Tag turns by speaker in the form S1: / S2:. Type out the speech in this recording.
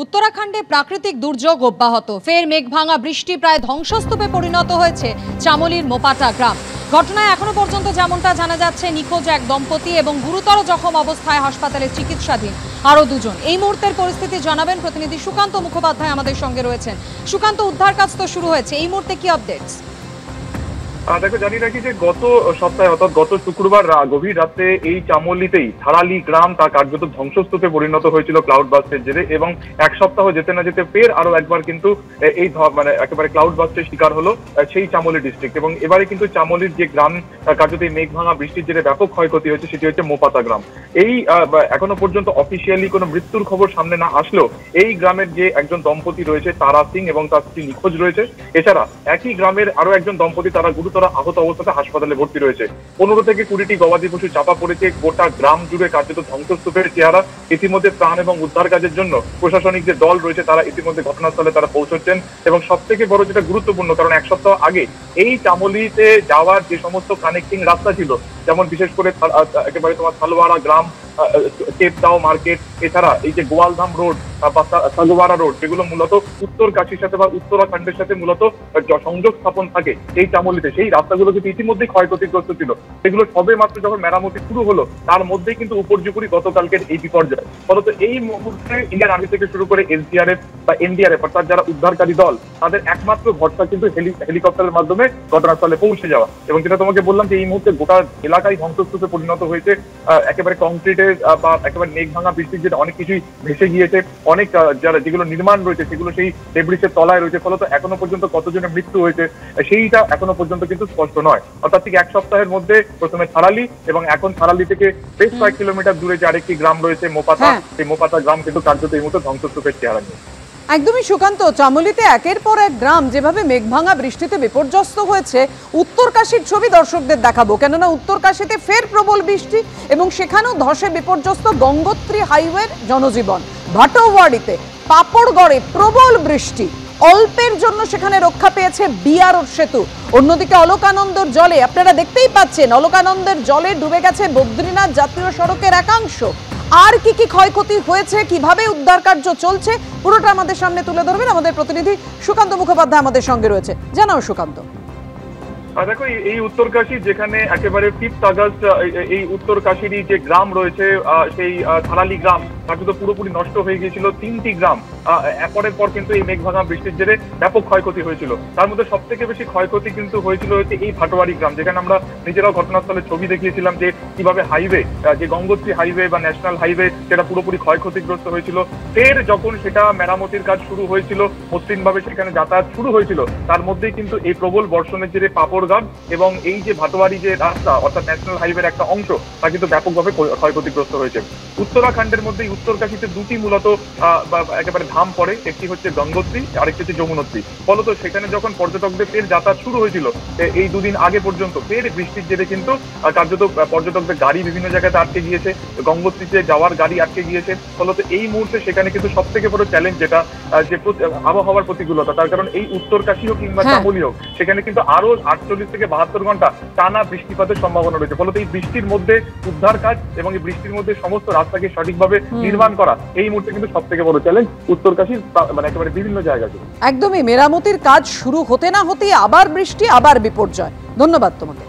S1: উত্তরাখণ্ডে প্রাকৃতিক দুর্যোগ অব্যাহত। ফের মেঘভাঙা বৃষ্টি প্রায় ধ্বংসস্তূপে পরিণত হয়েছে চামোলির মোপাটা গ্রাম। ঘটনায় এখনো পর্যন্ত যেমনটা জানা যাচ্ছে, নিখোঁজ এক দম্পতি এবং গুরুতর জখম অবস্থায় হাসপাতালে চিকিৎসাধীন আরও দুজন। এই মুহূর্তের পরিস্থিতি জানাবেন প্রতিনিধি সুকান্ত মুখোপাধ্যায় আমাদের সঙ্গে রয়েছেন। সুকান্ত, উদ্ধার কাজ তো শুরু হয়েছে, এই মুহূর্তে কি আপডেটস?
S2: দেখো, জানিয়ে রাখি যে গত সপ্তাহে অর্থাৎ গত শুক্রবার গভীর রাতে এই চামোলিতেই থারালি গ্রাম তা কার্যত ধ্বংসস্তূপে পরিণত হয়েছিল ক্লাউড বাস্টের জেরে, এবং এক সপ্তাহ যেতে না যেতে ফের আরো একবার কিন্তু এই একেবারে ক্লাউড বাস্টের শিকার হলো সেই চামোলি ডিস্ট্রিক্ট। এবং এবারে কিন্তু চামোলির যে গ্রাম কার্যত এই মেঘ ভাঙা বৃষ্টির জেরে ব্যাপক ক্ষয়ক্ষতি হয়েছে সেটি হচ্ছে মোপাতা গ্রাম। এই এখনো পর্যন্ত অফিসিয়ালি কোনো মৃত্যুর খবর সামনে না আসলেও এই গ্রামের যে একজন দম্পতি রয়েছে তারা সিং এবং তার স্ত্রী নিখোঁজ রয়েছে। এছাড়া একই গ্রামের আরো একজন দম্পতি তারা গুরুতর আহত অবস্থাতে হাসপাতালে ভর্তি রয়েছে। 15 থেকে 20টি গবাদি পশু চাপা পড়েছে। গোটা গ্রাম জুড়ে কার্যত ধ্বংসস্তূপের চেহারা। ইতিমধ্যে ত্রাণ এবং উদ্ধার কাজের জন্য প্রশাসনিক যে দল রয়েছে তারা ইতিমধ্যে ঘটনাস্থলে তারা পৌঁছচ্ছেন। এবং সব থেকে বড় যেটা গুরুত্বপূর্ণ, কারণ এক সপ্তাহ আগে এই চামোলিতে যাওয়ার যে সমস্ত কানেক্টিং রাস্তা ছিল, যেমন বিশেষ করে একেবারে তোমার সালোয়ারা গ্রাম, টেপদাও মার্কেট, এছাড়া এই যে গোয়ালধাম রোড বা সাগোয়ারা রোড, যেগুলো মূলত উত্তর কাশীর সাথে বা উত্তরাখণ্ডের সাথে মূলত সংযোগ স্থাপন থাকে এই চামোলিতে, সেই রাস্তাগুলো কিন্তু ইতিমধ্যেই ক্ষয়ক্ষতিগ্রস্ত ছিল। সেগুলো সবে মাত্র যখন মেরামতি শুরু হলো তার মধ্যেই কিন্তু উপর্যুপুরি গতকালকের এই বিপর্যয়। ফলত এই মুহূর্তে ইন্ডিয়ান আর্মি থেকে শুরু করে এসডিআরএফ বা এনডিআরএফ অর্থাৎ যারা উদ্ধারকারী দল, তাদের একমাত্র ভরসা কিন্তু হেলিকপ্টারের মাধ্যমে ঘটনাস্থলে পৌঁছে যাওয়া। এবং যেটা তোমাকে বললাম যে এই মুহূর্তে গোটা এলাকায় ধ্বংসস্তূপে পরিণত হয়েছে। একেবারে কংক্রিটের বা একেবারে মেঘ ভাঙা বৃষ্টির যেটা অনেক কিছুই ভেসে গিয়েছে। অনেক যারা যেগুলো নির্মাণ রয়েছে সেগুলো সেই ডেব্রিসের তলায় রয়েছে। ফলত এখনো পর্যন্ত কতজনের মৃত্যু হয়েছে সেইটা এখনো পর্যন্ত কিন্তু স্পষ্ট নয়। অর্থাৎ ঠিক এক সপ্তাহের মধ্যে প্রথমে থারালি এবং এখন থারালি থেকে বেশ কয়েক কিলোমিটার দূরে যে আরেকটি গ্রাম রয়েছে মোপাতা, সেই মোপাতা গ্রাম কিন্তু কার্যত এই মুহূর্তে ধ্বংসস্তূপের চেহারা নিয়ে।
S3: একদমই সুকান্ত, চামোলিতে একের পর এক গ্রাম যেভাবে মেঘভাঙা বৃষ্টিতে বিপর্যস্ত হয়েছে, উত্তরকাশীর ছবি দর্শকদের দেখাবো, কেননা উত্তরকাশীতে ফের প্রবল বৃষ্টি এবং সেখানেও ধসে বিপর্যস্ত গঙ্গোত্রী হাইওয়ের জনজীবন। ভাটোয়াড়িতে পাপড়গড়ে প্রবল বৃষ্টি, অল্পের জন্য সেখানে রক্ষা পেয়েছে বিআরও সেতু। অন্যদিকে অলকানন্দর জলে আপনারা দেখতেই পাচ্ছেন, অলকানন্দের জলে ডুবে গেছে বদ্রীনাথ জাতীয় সড়কের একাংশ। আর কি কি ক্ষয়ক্ষতি হয়েছে, কিভাবে উদ্ধার কার্য চলছে, পুরোটা আমাদের সামনে তুলে ধরবেন আমাদের প্রতিনিধি সুকান্ত মুখোপাধ্যায় আমাদের সঙ্গে রয়েছে। জানাও সুকান্ত।
S2: দেখো, এই উত্তরকাশী যেখানে একেবারে 5 আগস্ট এই উত্তরকাশীরই যে গ্রাম রয়েছে সেই থারালি গ্রাম কার্যত পুরোপুরি নষ্ট হয়ে গিয়েছিল। 3টি গ্রাম একের পর কিন্তু এই মেঘভাঙা বৃষ্টির জেরে ব্যাপক ক্ষয়ক্ষতি হয়েছিল। তার মধ্যে সব থেকে বেশি ক্ষয়ক্ষতি কিন্তু হয়েছিল এই ভাটোয়ারি গ্রাম, যেখানে আমরা নিজেরাও ঘটনাস্থলে ছবি দেখিয়েছিলাম যে কিভাবে হাইওয়ে, যে গঙ্গোত্রী হাইওয়ে বা ন্যাশনাল হাইওয়ে, সেটা পুরোপুরি ক্ষয়ক্ষতিগ্রস্ত হয়েছিল। ফের যখন সেটা মেরামতির কাজ শুরু হয়েছিল, মসৃণভাবে সেখানে যাতায়াত শুরু হয়েছিল, তার মধ্যেই কিন্তু এই প্রবল বর্ষণের জেরে পাপড় এবং এই যে ভাটোয়ারি যে রাস্তা অর্থাৎ ন্যাশনাল হাইওয়ের একটা অংশ তা কিন্তু ব্যাপকভাবে ক্ষয়ক্ষতিগ্রস্ত হয়েছে। উত্তরাখণ্ডের মধ্যে উত্তরকাশীতে দুটি মূলত একেবারে ধাম পড়ে, একটি হচ্ছে গঙ্গোত্রী, আরেকটি হচ্ছে যমুনোত্রী। ফলত সেখানে যখন পর্যটকদের ফের যাতায়াত শুরু হয়েছিল এই দুদিন আগে পর্যন্ত, ফের বৃষ্টির জেরে কিন্তু কার্যত পর্যটকদের গাড়ি বিভিন্ন জায়গাতে আটকে গিয়েছে, গঙ্গোত্রীতে যাওয়ার গাড়ি আটকে গিয়েছে। ফলত এই মুহূর্তে সেখানে কিন্তু সব থেকে বড় চ্যালেঞ্জ যেটা যে আবহাওয়ার প্রতিকূলতা, তার কারণ এই উত্তরকাশী হোক কিংবা চামোলি হোক, সেখানে কিন্তু আরো 48 থেকে 72 ঘন্টা টানা বৃষ্টিপাতের সম্ভাবনা রয়েছে। ফলত এই বৃষ্টির মধ্যে উদ্ধার কাজ এবং এই বৃষ্টির মধ্যে সমস্ত রাস্তাকে সঠিকভাবে নির্মাণ করা এই মুহূর্তে কিন্তু সব থেকে বড় চ্যালেঞ্জ উত্তরকাশীর একেবারে বিভিন্ন জায়গাতে।
S3: একদমই মেরামতির কাজ শুরু হতে না হতেই আবার বৃষ্টি, আবার বিপর্যয়। ধন্যবাদ তোমাকে।